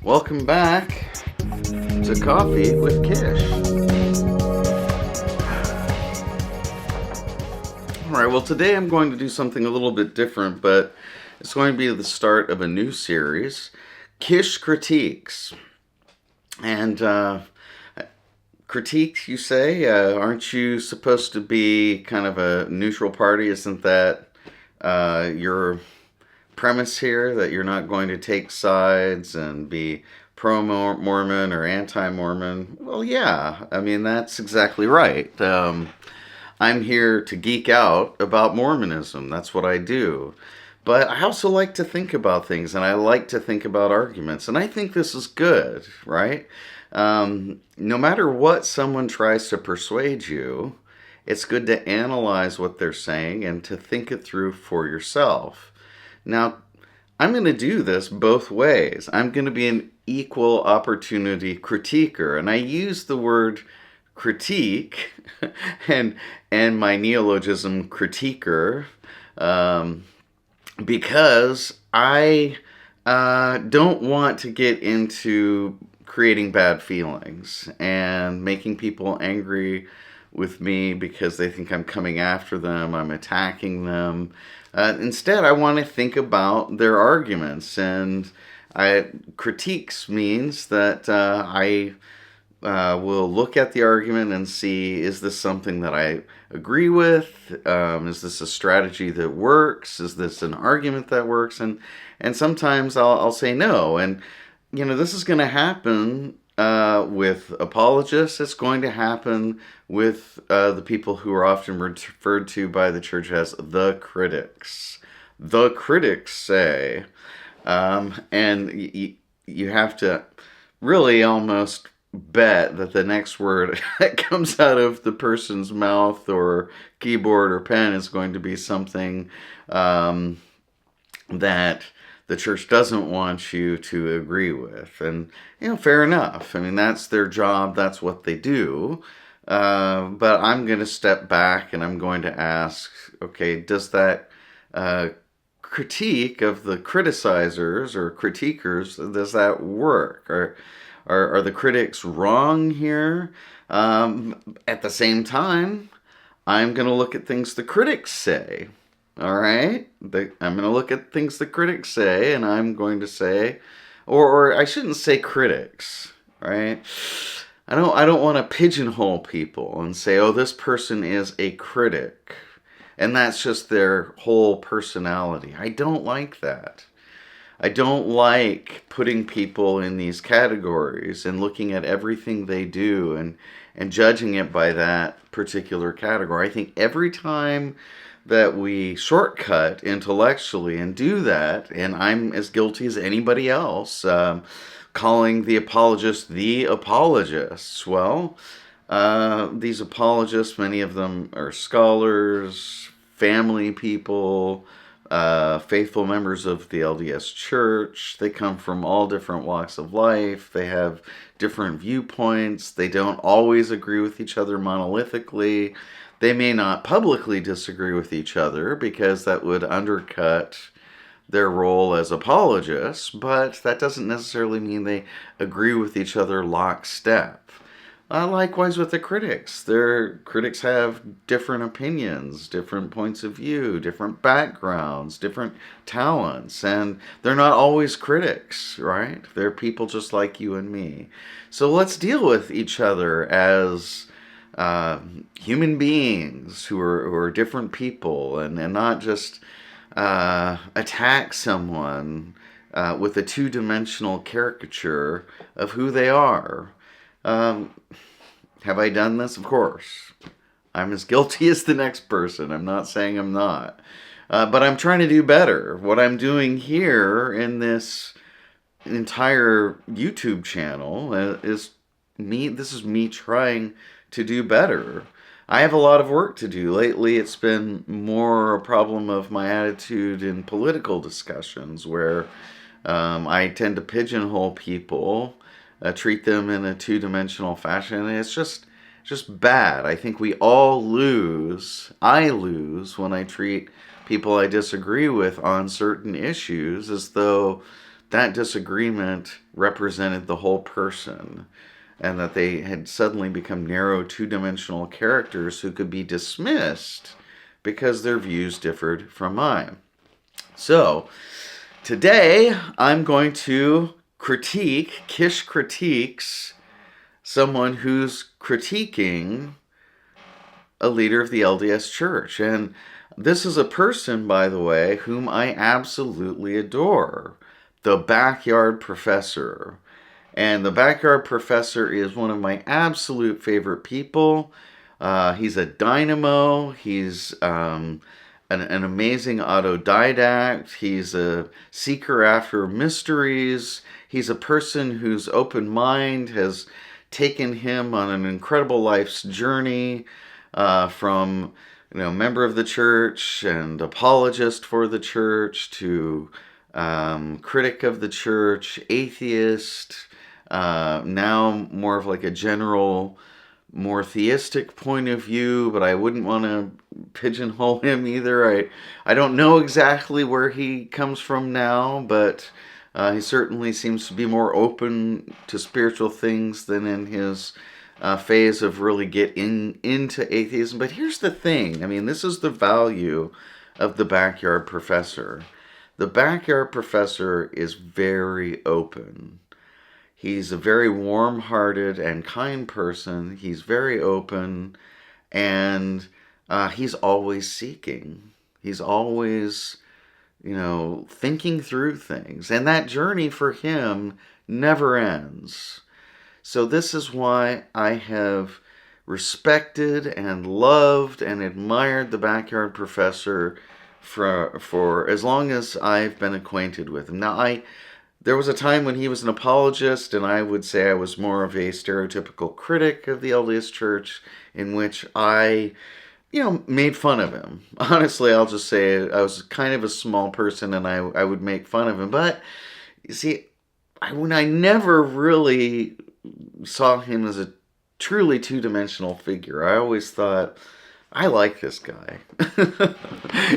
Welcome back to Coffee with Kish. Alright, well, today I'm going to do something a little bit different, but it's going to be the start of a new series, Kish Critiques. And critiques, you say? Aren't you supposed to be kind of a neutral party? Isn't that your premise here, that you're not going to take sides and be pro-Mormon or anti-Mormon? Well, yeah, I mean, that's exactly right. I'm here to geek out about Mormonism. That's what I do. But I also like to think about things, and I like to think about arguments, and I think this is good, right? No matter what someone tries to persuade you, it's good to analyze what they're saying and to think it through for yourself. Now, I'm going to do this both ways. I'm going to be an equal opportunity critiquer, and I use the word critique and my neologism critiquer because I don't want to get into creating bad feelings and making people angry with me because they think I'm coming after them, I'm attacking them. Instead, I want to think about their arguments, and critiques means that I will look at the argument and see, is this something that I agree with? Is this a strategy that works? Is this an argument that works? And sometimes I'll say no. And, this is going to happen with apologists. It's going to happen with the people who are often referred to by the church as the critics. The critics say, and you have to really almost bet that the next word that comes out of the person's mouth or keyboard or pen is going to be something that the church doesn't want you to agree with. And, fair enough. I mean, that's their job. That's what they do. But I'm going to step back and I'm going to ask, okay, does that critique of the criticizers or critiquers, does that work? Are the critics wrong here? At the same time, I'm going to look at things the critics say. All right? I'm going to look at things the critics say, and I'm going to say, or I shouldn't say critics, right? I don't want to pigeonhole people and say, oh, this person is a critic, and that's just their whole personality. I don't like that. I don't like putting people in these categories and looking at everything they do and judging it by that particular category. I think every time that we shortcut intellectually and do that, and I'm as guilty as anybody else, calling the apologists the apologists. Well, these apologists, many of them are scholars, family people, faithful members of the LDS Church. They come from all different walks of life. They have different viewpoints. They don't always agree with each other monolithically. They may not publicly disagree with each other because that would undercut their role as apologists, but that doesn't necessarily mean they agree with each other lockstep. Likewise with the critics. Their critics have different opinions, different points of view, different backgrounds, different talents, and they're not always critics, right? They're people just like you and me. So let's deal with each other as human beings who are different people, and not just attack someone with a two-dimensional caricature of who they are. Have I done this? Of course. I'm as guilty as the next person. I'm not saying I'm not. But I'm trying to do better. What I'm doing here in this entire YouTube channel is me. This is me trying to do better. I have a lot of work to do. Lately, it's been more a problem of my attitude in political discussions where I tend to pigeonhole people, treat them in a two-dimensional fashion, and it's just bad. I think we all lose. I lose when I treat people I disagree with on certain issues as though that disagreement represented the whole person, and that they had suddenly become narrow, two-dimensional characters who could be dismissed because their views differed from mine. So, today I'm going to critique, Kish critiques, someone who's critiquing a leader of the LDS Church. And this is a person, by the way, whom I absolutely adore. The Backyard Professor. And the Backyard Professor is one of my absolute favorite people. He's a dynamo. He's an amazing autodidact. He's a seeker after mysteries. He's a person whose open mind has taken him on an incredible life's journey, from member of the church and apologist for the church to critic of the church, atheist, now more of like a general, more theistic point of view, but I wouldn't want to pigeonhole him either. I don't know exactly where he comes from now, but he certainly seems to be more open to spiritual things than in his phase of really into atheism. But here's the thing. I mean, this is the value of the Backyard Professor. The Backyard Professor is very open. He's a very warm-hearted and kind person. He's very open, and he's always seeking. He's always, thinking through things. And that journey for him never ends. So this is why I have respected and loved and admired the Backyard Professor for as long as I've been acquainted with him. Now, there was a time when he was an apologist, and I would say I was more of a stereotypical critic of the LDS Church, in which I, made fun of him. Honestly, I'll just say I was kind of a small person, and I would make fun of him. But, you see, when I never really saw him as a truly two-dimensional figure, I always thought, I like this guy.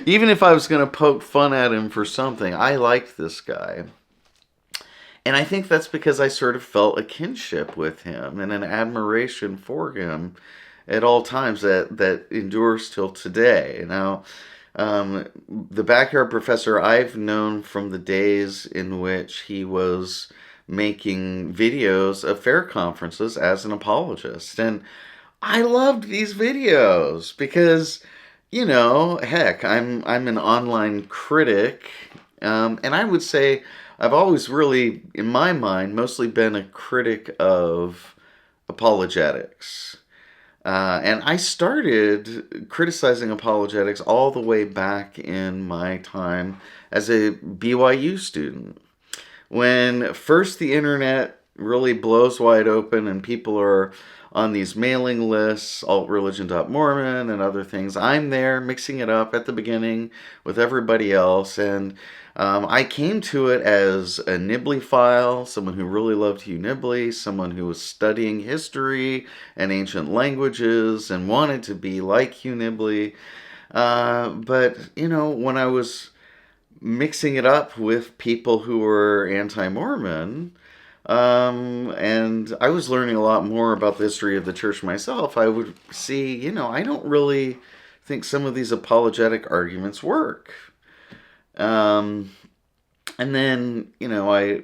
Even if I was going to poke fun at him for something, I liked this guy. And I think that's because I sort of felt a kinship with him and an admiration for him at all times that endures till today. Now, the Backyard Professor I've known from the days in which he was making videos of fair conferences as an apologist. And I loved these videos because, heck, I'm an online critic, and I would say I've always really, in my mind, mostly been a critic of apologetics. And I started criticizing apologetics all the way back in my time as a BYU student. When first the internet really blows wide open and people are on these mailing lists, altreligion.mormon and other things, I'm there mixing it up at the beginning with everybody else. And I came to it as a Nibley-phile, someone who really loved Hugh Nibley, someone who was studying history and ancient languages and wanted to be like Hugh Nibley. But, when I was mixing it up with people who were anti-Mormon, and I was learning a lot more about the history of the church myself, I would see, I don't really think some of these apologetic arguments work. And then, I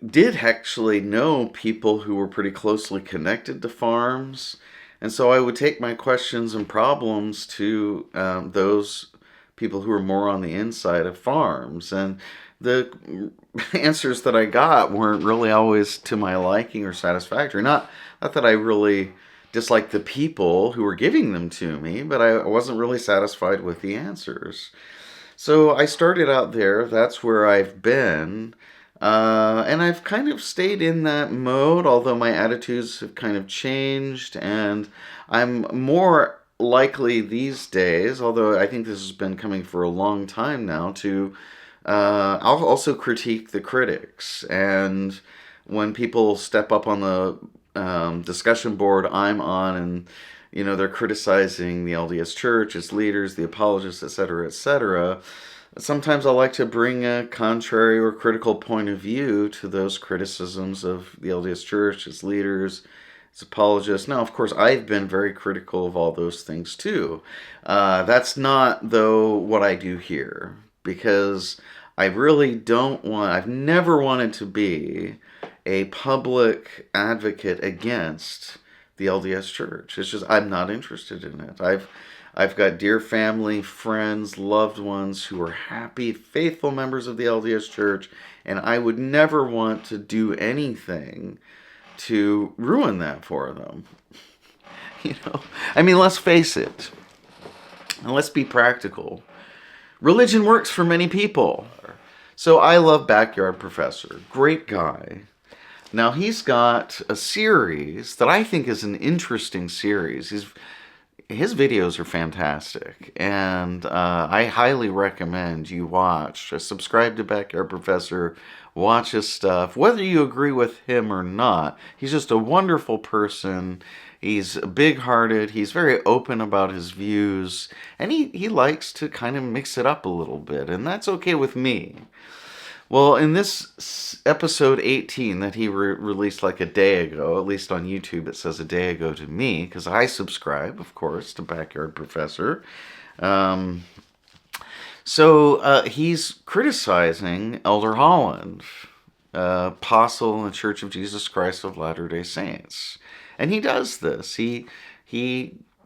did actually know people who were pretty closely connected to farms. And so I would take my questions and problems to those people who were more on the inside of farms. And the answers that I got weren't really always to my liking or satisfactory. Not that I really disliked the people who were giving them to me, but I wasn't really satisfied with the answers. So I started out there. That's where I've been. And I've kind of stayed in that mode, although my attitudes have kind of changed. And I'm more likely these days, although I think this has been coming for a long time now, to I'll also critique the critics. And when people step up on the discussion board I'm on and they're criticizing the LDS Church, its leaders, the apologists, etc., etc., sometimes I like to bring a contrary or critical point of view to those criticisms of the LDS Church, its leaders, its apologists. Now, of course, I've been very critical of all those things too. That's not, though, what I do here, because I really don't want, I've never wanted to be a public advocate against the LDS Church. It's just, I'm not interested in it. I've got dear family, friends, loved ones who are happy, faithful members of the LDS Church, and I would never want to do anything to ruin that for them. I mean, let's face it, and let's be practical. Religion works for many people. So I love Backyard Professor. Great guy. Now, he's got a series that I think is an interesting series. His videos are fantastic, and I highly recommend you subscribe to Backyard Professor, watch his stuff, whether you agree with him or not. He's just a wonderful person. He's big-hearted, he's very open about his views, and he likes to kind of mix it up a little bit, and that's okay with me. Well, in this episode 18 that he released like a day ago, at least on YouTube it says a day ago to me, because I subscribe, of course, to Backyard Professor. He's criticizing Elder Holland, apostle in the Church of Jesus Christ of Latter-day Saints. And he does this. He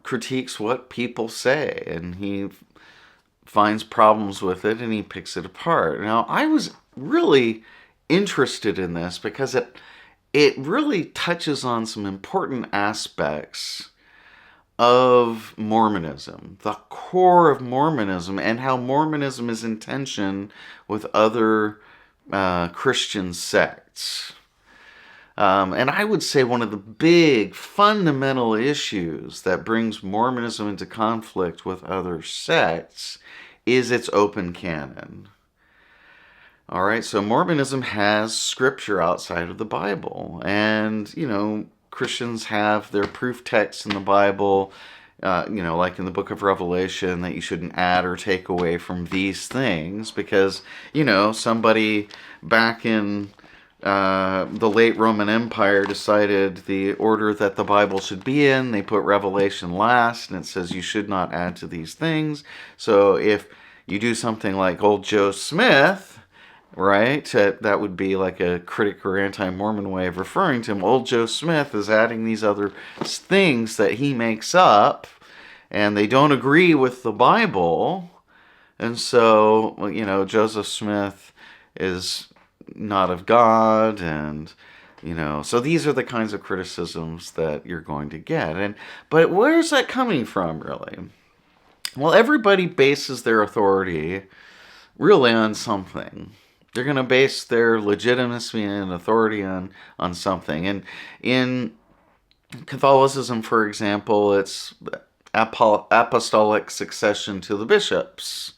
critiques what people say, and he finds problems with it, and he picks it apart. Now, I was really interested in this because it really touches on some important aspects of Mormonism, the core of Mormonism, and how Mormonism is in tension with other Christian sects. And I would say one of the big fundamental issues that brings Mormonism into conflict with other sects is its open canon. All right, so Mormonism has scripture outside of the Bible, and Christians have their proof texts in the Bible, like in the book of Revelation, that you shouldn't add or take away from these things because, somebody back in the late Roman Empire decided the order that the Bible should be in. They put Revelation last, and it says you should not add to these things. So if you do something like old Joe Smith, right, that would be like a critic or anti-Mormon way of referring to him. Old Joe Smith is adding these other things that he makes up, and they don't agree with the Bible. And so, Joseph Smith is not of God, and so these are the kinds of criticisms that you're going to get. But where's that coming from, really? Well, everybody bases their authority really on something. They're going to base their legitimacy and authority on something. And in Catholicism, for example, it's apostolic succession to the bishops.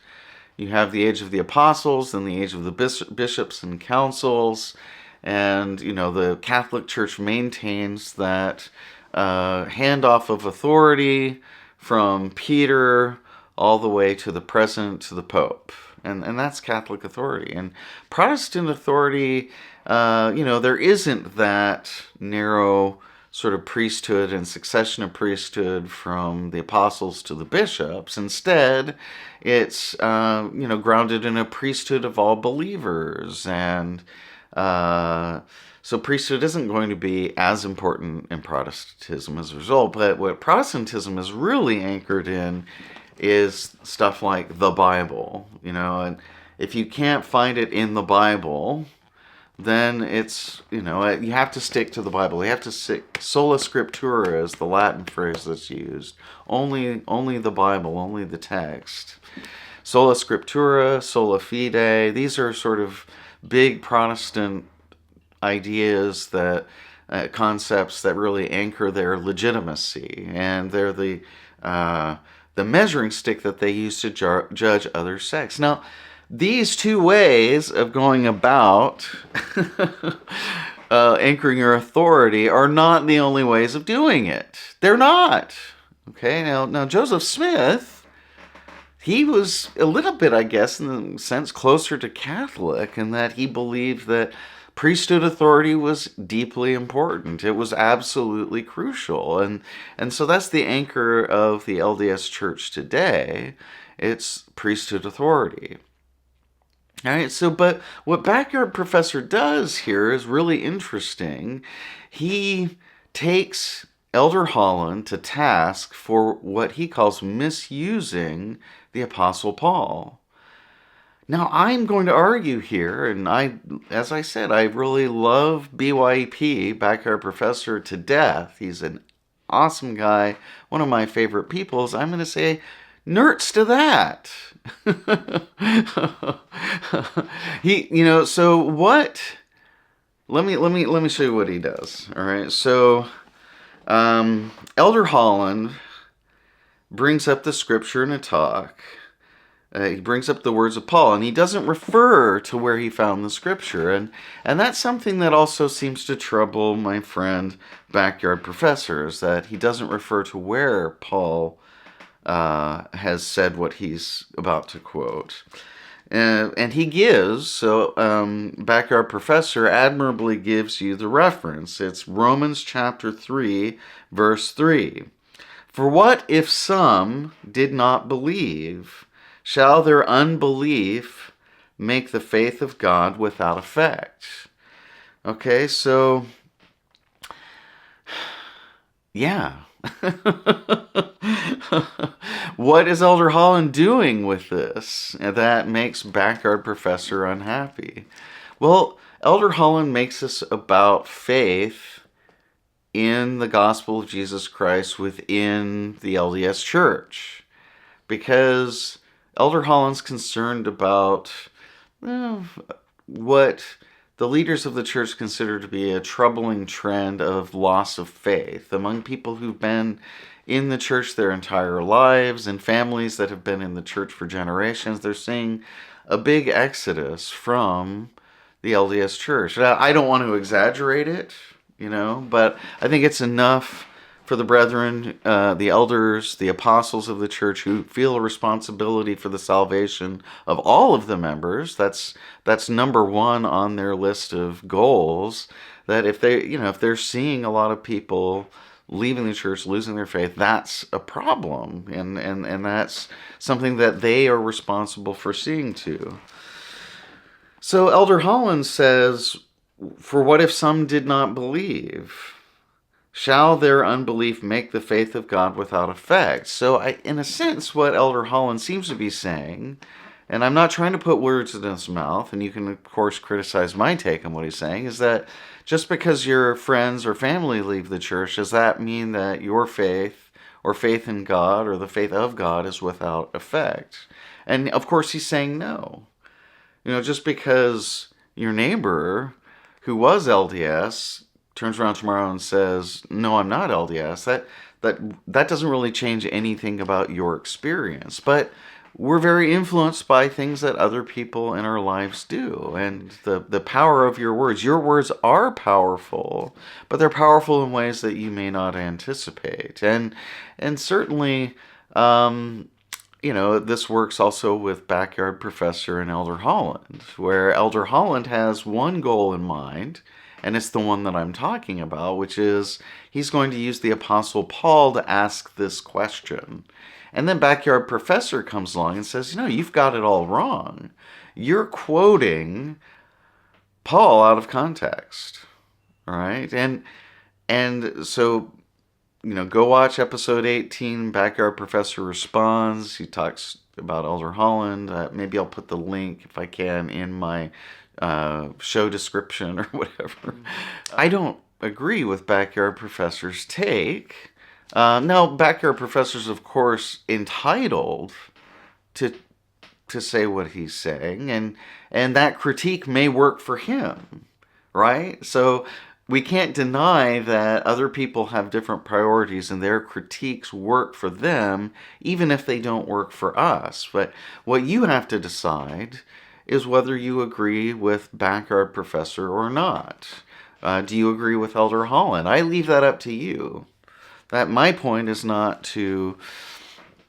You have the age of the apostles and the age of the bishops and councils. And, the Catholic Church maintains that handoff of authority from Peter all the way to the present, to the Pope. And that's Catholic authority. And Protestant authority, there isn't that narrow sort of priesthood and succession of priesthood from the apostles to the bishops. Instead, it's, grounded in a priesthood of all believers. And so priesthood isn't going to be as important in Protestantism as a result. But what Protestantism is really anchored in is stuff like the Bible, and if you can't find it in the Bible, then it's, you have to stick to the Bible. You have to stick, sola scriptura is the Latin phrase that's used. Only the Bible, only the text. Sola scriptura, sola fide, these are sort of big Protestant ideas that, concepts that really anchor their legitimacy, and they're the measuring stick that they use to judge other sects. Now, these two ways of going about anchoring your authority are not the only ways of doing it. They're not. Okay, now Joseph Smith he was a little bit, I guess, in the sense closer to Catholic, in that he believed that priesthood authority was deeply important. It was absolutely crucial. And so that's the anchor of the LDS Church today. It's priesthood authority. All right, so but what Backyard Professor does here is really interesting. He takes Elder Holland to task for what he calls misusing the Apostle Paul. Now, I'm going to argue here, and as I said, I really love BYP, Backyard Professor, to death. He's an awesome guy, one of my favorite peoples. I'm going to say, nerds to that. So what? Let me show you what he does. All right, so Elder Holland brings up the scripture in a talk. He brings up the words of Paul, and he doesn't refer to where he found the scripture. And that's something that also seems to trouble my friend Backyard Professor, is that he doesn't refer to where Paul has said what he's about to quote. And he gives, Backyard Professor admirably gives you the reference. It's Romans chapter 3, verse 3. For what if some did not believe? Shall their unbelief make the faith of God without effect? Okay, so, yeah. What is Elder Holland doing with this that makes Backyard Professor unhappy? Well, Elder Holland makes this about faith in the gospel of Jesus Christ within the LDS Church, because Elder Holland's concerned about what the leaders of the church consider to be a troubling trend of loss of faith among people who've been in the church their entire lives and families that have been in the church for generations. They're seeing a big exodus from the LDS Church. Now, I don't want to exaggerate it, but I think it's enough for the brethren, the elders, the apostles of the church who feel a responsibility for the salvation of all of the members. That's number one on their list of goals. That if they're seeing a lot of people leaving the church, losing their faith, that's a problem, and that's something that they are responsible for seeing to. So Elder Holland says, for what if some did not believe? Shall their unbelief make the faith of God without effect? So, in a sense, what Elder Holland seems to be saying, and I'm not trying to put words in his mouth, and you can, of course, criticize my take on what he's saying, is that just because your friends or family leave the church, does that mean that your faith, or faith in God, or the faith of God is without effect? And, of course, he's saying no. Just because your neighbor, who was LDS, turns around tomorrow and says, no, I'm not LDS, that doesn't really change anything about your experience. But we're very influenced by things that other people in our lives do. And the power of your words are powerful, but they're powerful in ways that you may not anticipate. And certainly, this works also with Backyard Professor and Elder Holland, where Elder Holland has one goal in mind, and it's the one that I'm talking about, which is he's going to use the Apostle Paul to ask this question. And then Backyard Professor comes along and says, you've got it all wrong. You're quoting Paul out of context. All right? And so, go watch episode 18, Backyard Professor Responds. He talks about Elder Holland. Maybe I'll put the link, if I can, in my show description or whatever. I don't agree with Backyard Professor's take. Now, Backyard Professor's, of course, entitled to say what he's saying, and that critique may work for him, right? So we can't deny that other people have different priorities and their critiques work for them, even if they don't work for us. But what you have to decide is whether you agree with Backyard Professor or not. Do you agree with Elder Holland? I leave that up to you. That my point is not to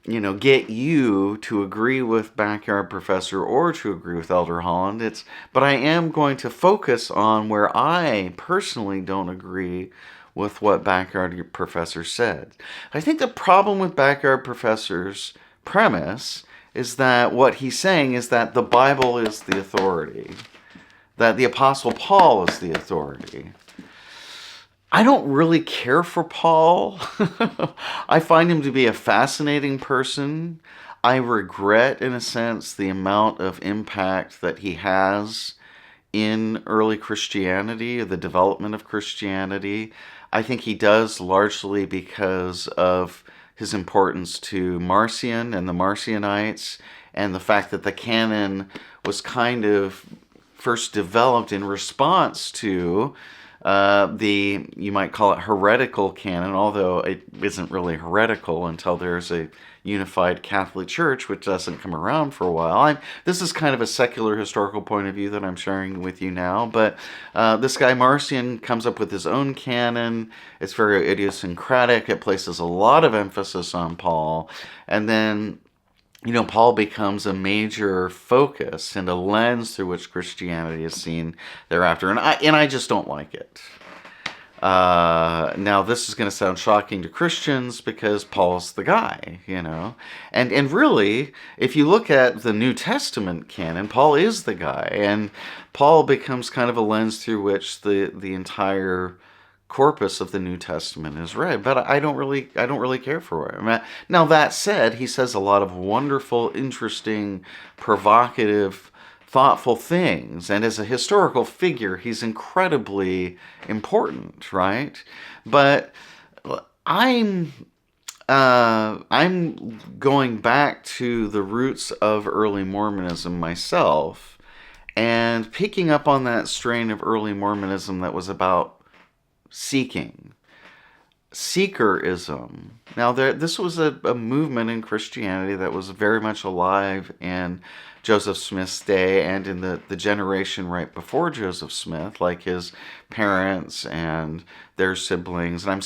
get you to agree with Backyard Professor or to agree with Elder Holland. But I am going to focus on where I personally don't agree with what Backyard Professor said. I think the problem with Backyard Professor's premise is that what he's saying is that the Bible is the authority, that the Apostle Paul is the authority. I don't really care for Paul. I find him to be a fascinating person. I regret, in a sense, the amount of impact that he has in early Christianity, the development of Christianity. I think he does largely because of his importance to Marcion and the Marcionites, and the fact that the canon was kind of first developed in response to you might call it heretical canon, although it isn't really heretical until there's a unified Catholic Church, which doesn't come around for a while. This is kind of a secular historical point of view that I'm sharing with you now, but this guy Marcion comes up with his own canon. It's very idiosyncratic. It places a lot of emphasis on Paul, and then Paul becomes a major focus and a lens through which Christianity is seen thereafter, and I just don't like it. Now, this is going to sound shocking to Christians because Paul's the guy, and really, if you look at the New Testament canon, Paul is the guy, and Paul becomes kind of a lens through which the entire corpus of the New Testament is read, but I don't really care for him. Now, that said, he says a lot of wonderful, interesting, provocative, thoughtful things, and as a historical figure, he's incredibly important, right? But I'm going back to the roots of early Mormonism myself, and picking up on that strain of early Mormonism that was about seekerism. Now, this was a movement in Christianity that was very much alive in Joseph Smith's day and in the generation right before Joseph Smith, like his parents and their siblings. And I'm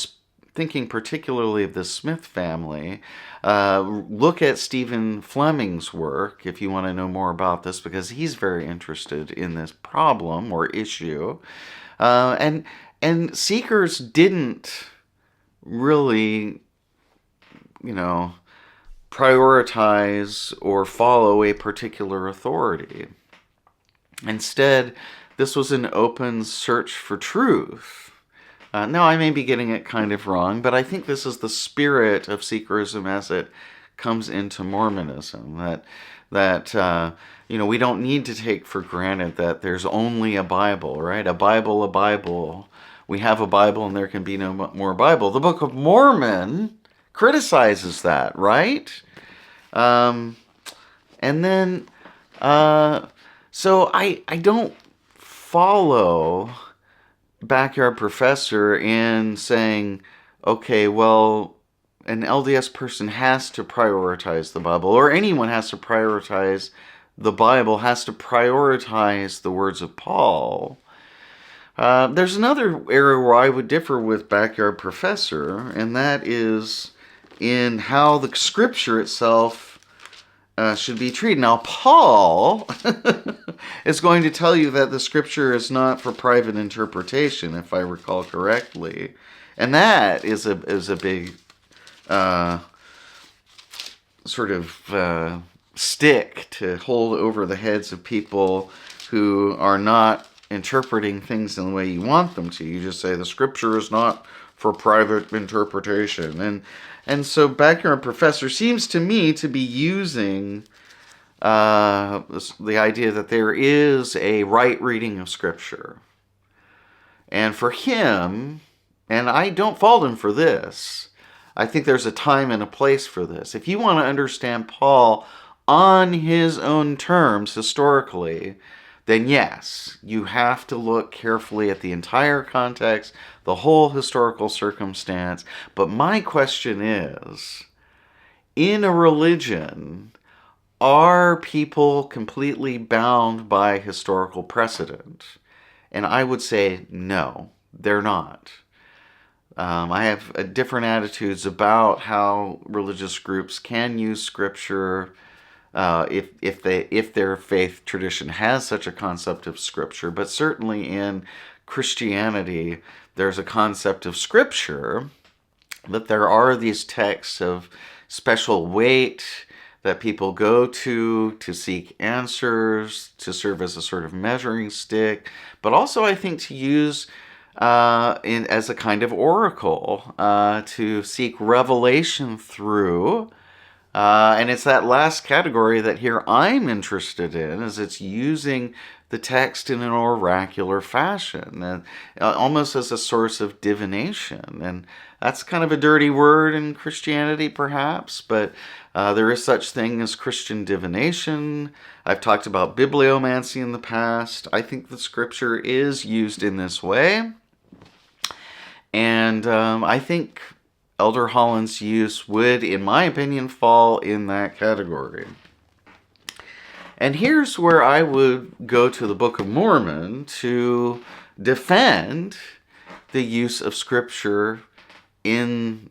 thinking particularly of the Smith family. Look at Stephen Fleming's work if you want to know more about this, because he's very interested in this problem or issue. And seekers didn't really, prioritize or follow a particular authority. Instead, this was an open search for truth. Now, I may be getting it kind of wrong, but I think this is the spirit of seekerism as it comes into Mormonism, that we don't need to take for granted that there's only a Bible, right? A Bible. We have a Bible and there can be no more Bible. The Book of Mormon criticizes that, right? And then, so I don't follow Backyard Professor in saying, okay, well, an LDS person has to prioritize the Bible, or anyone has to prioritize the Bible, has to prioritize the words of Paul. There's another area where I would differ with Backyard Professor, and that is in how the Scripture itself should be treated. Now, Paul is going to tell you that the Scripture is not for private interpretation, if I recall correctly, and that is a big sort of stick to hold over the heads of people who are not interpreting things in the way you want them to. You just say the Scripture is not for private interpretation, and so Backyard Professor seems to me to be using the idea that there is a right reading of Scripture, and for him, and I don't fault him for this, I think there's a time and a place for this. If you want to understand Paul on his own terms historically, then yes, you have to look carefully at the entire context, the whole historical circumstance. But my question is, in a religion, are people completely bound by historical precedent? And I would say no, they're not. I have different attitudes about how religious groups can use Scripture, if their faith tradition has such a concept of Scripture. But certainly in Christianity, there's a concept of Scripture, that there are these texts of special weight that people go to seek answers, to serve as a sort of measuring stick, but also I think to use as a kind of oracle, to seek revelation through. And it's that last category that here I'm interested in, is it's using the text in an oracular fashion, and almost as a source of divination. And that's kind of a dirty word in Christianity, perhaps, but there is such thing as Christian divination. I've talked about bibliomancy in the past. I think the Scripture is used in this way. And I think Elder Holland's use would, in my opinion, fall in that category. And here's where I would go to the Book of Mormon to defend the use of Scripture in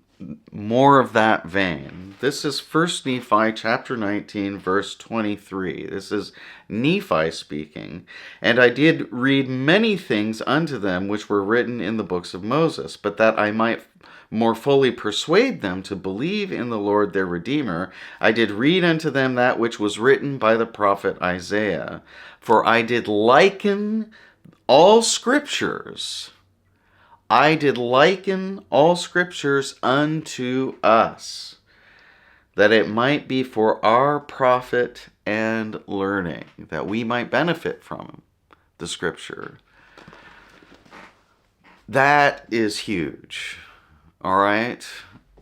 more of that vein. This is 1 Nephi chapter 19, verse 23. This is Nephi speaking. And I did read many things unto them which were written in the books of Moses, but that I might more fully persuade them to believe in the Lord their Redeemer, I did read unto them that which was written by the prophet Isaiah. For I did liken all scriptures. I did liken all scriptures unto us, that it might be for our profit and learning, that we might benefit from the Scripture. That is huge, all right?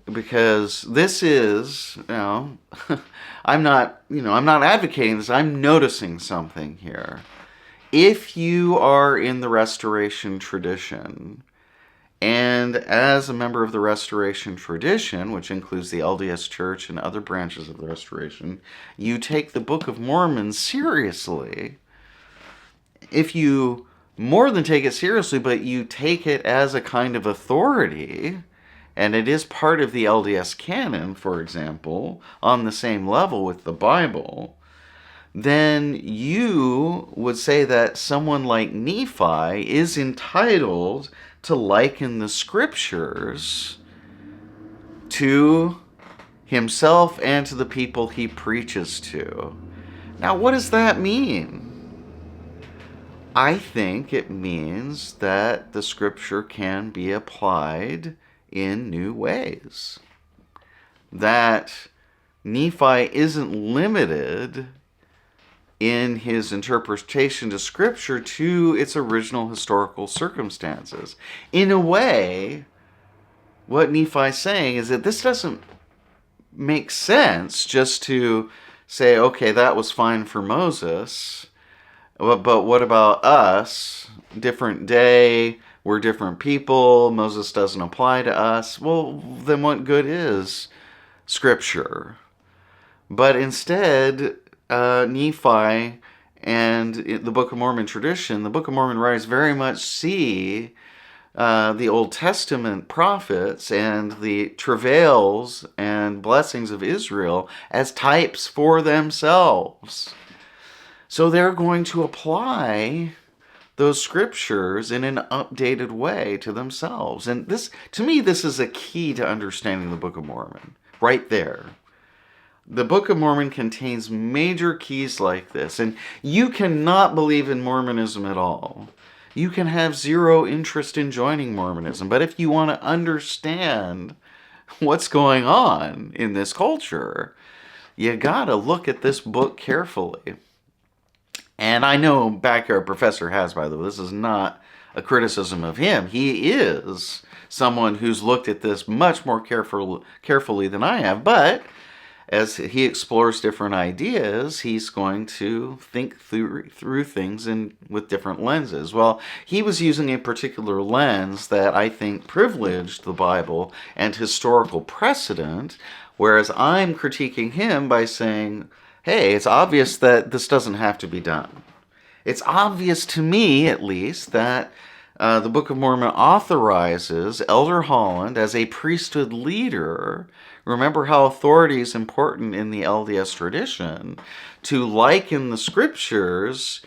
Because this is, I'm not advocating this. I'm noticing something here. If you are in the Restoration tradition, and as a member of the Restoration tradition, which includes the LDS Church and other branches of the Restoration, you take the Book of Mormon seriously. If you more than take it seriously, but you take it as a kind of authority, and it is part of the LDS canon, for example, on the same level with the Bible, then you would say that someone like Nephi is entitled to liken the Scriptures to himself and to the people he preaches to. Now, what does that mean? I think it means that the Scripture can be applied in new ways. That Nephi isn't limited in his interpretation to Scripture to its original historical circumstances. In a way, what Nephi's saying is that this doesn't make sense just to say, okay, that was fine for Moses, but what about us? Different day, we're different people, Moses doesn't apply to us. Well, then what good is Scripture? But instead, Nephi and the Book of Mormon tradition, the Book of Mormon writers very much see the Old Testament prophets and the travails and blessings of Israel as types for themselves. So they're going to apply those scriptures in an updated way to themselves. And this, to me, this is a key to understanding the Book of Mormon, right there. The Book of Mormon contains major keys like this, and you cannot believe in Mormonism at all. You can have zero interest in joining Mormonism, but if you want to understand what's going on in this culture, you gotta look at this book carefully. And I know Backyard Professor has, by the way, this is not a criticism of him. He is someone who's looked at this much more carefully than I have, but as he explores different ideas, he's going to think through things with different lenses. Well, he was using a particular lens that I think privileged the Bible and historical precedent, whereas I'm critiquing him by saying, hey, it's obvious that this doesn't have to be done. It's obvious to me, at least, that the Book of Mormon authorizes Elder Holland as a priesthood leader. Remember how authority is important in the LDS tradition, to liken the scriptures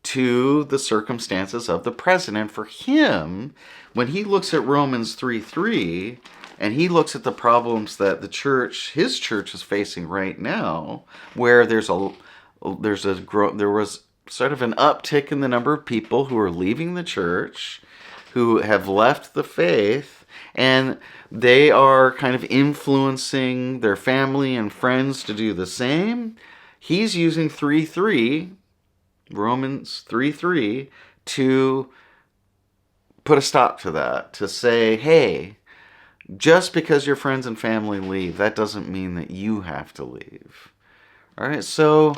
to the circumstances of the present. And for him, when he looks at Romans 3:3, and he looks at the problems that his church is facing right now, where there was sort of an uptick in the number of people who are leaving the church, who have left the faith, and they are kind of influencing their family and friends to do the same. He's using 3:3, Romans 3:3, to put a stop to that, to say, hey, just because your friends and family leave, that doesn't mean that you have to leave. All right, so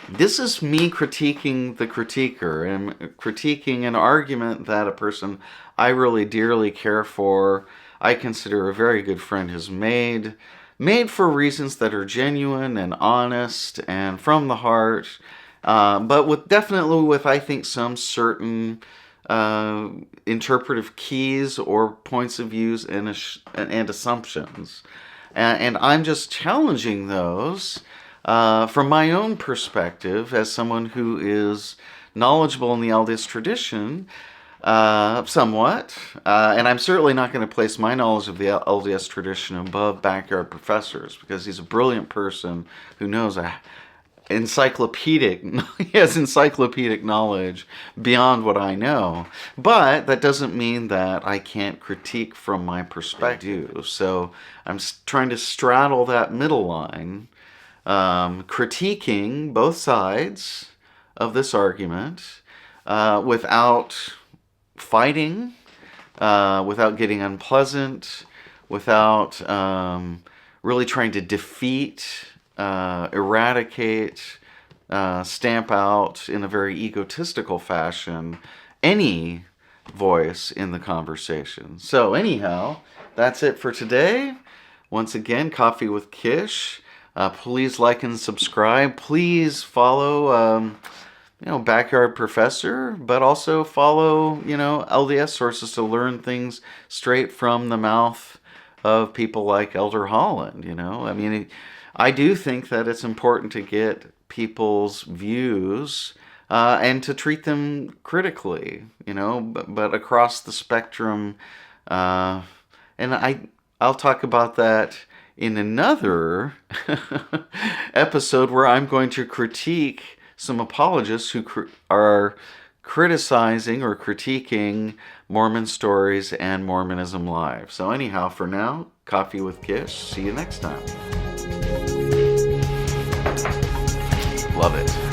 this is me critiquing the critiquer and critiquing an argument that a person I really dearly care for, I consider a very good friend, has made for reasons that are genuine and honest and from the heart, but definitely with, I think, some certain interpretive keys or points of views and assumptions. And I'm just challenging those from my own perspective as someone who is knowledgeable in the LDS tradition, somewhat. And I'm certainly not going to place my knowledge of the LDS tradition above Backyard Professor's, because he's a brilliant person who knows he has encyclopedic knowledge beyond what I know. But that doesn't mean that I can't critique from my perspective. So I'm trying to straddle that middle line, critiquing both sides of this argument without fighting, without getting unpleasant, without really trying to defeat, eradicate, stamp out in a very egotistical fashion any voice in the conversation. So anyhow, that's it for today. Once again, Coffee with Kish. Please like and subscribe. Please follow Backyard Professor, but also follow LDS sources to learn things straight from the mouth of people like Elder Holland. I mean, I do think that it's important to get people's views and to treat them critically, but across the spectrum. And I'll talk about that in another episode, where I'm going to critique some apologists who are criticizing or critiquing Mormon stories and Mormonism live. So anyhow, for now, Coffee with Kish. See you next time. Love it.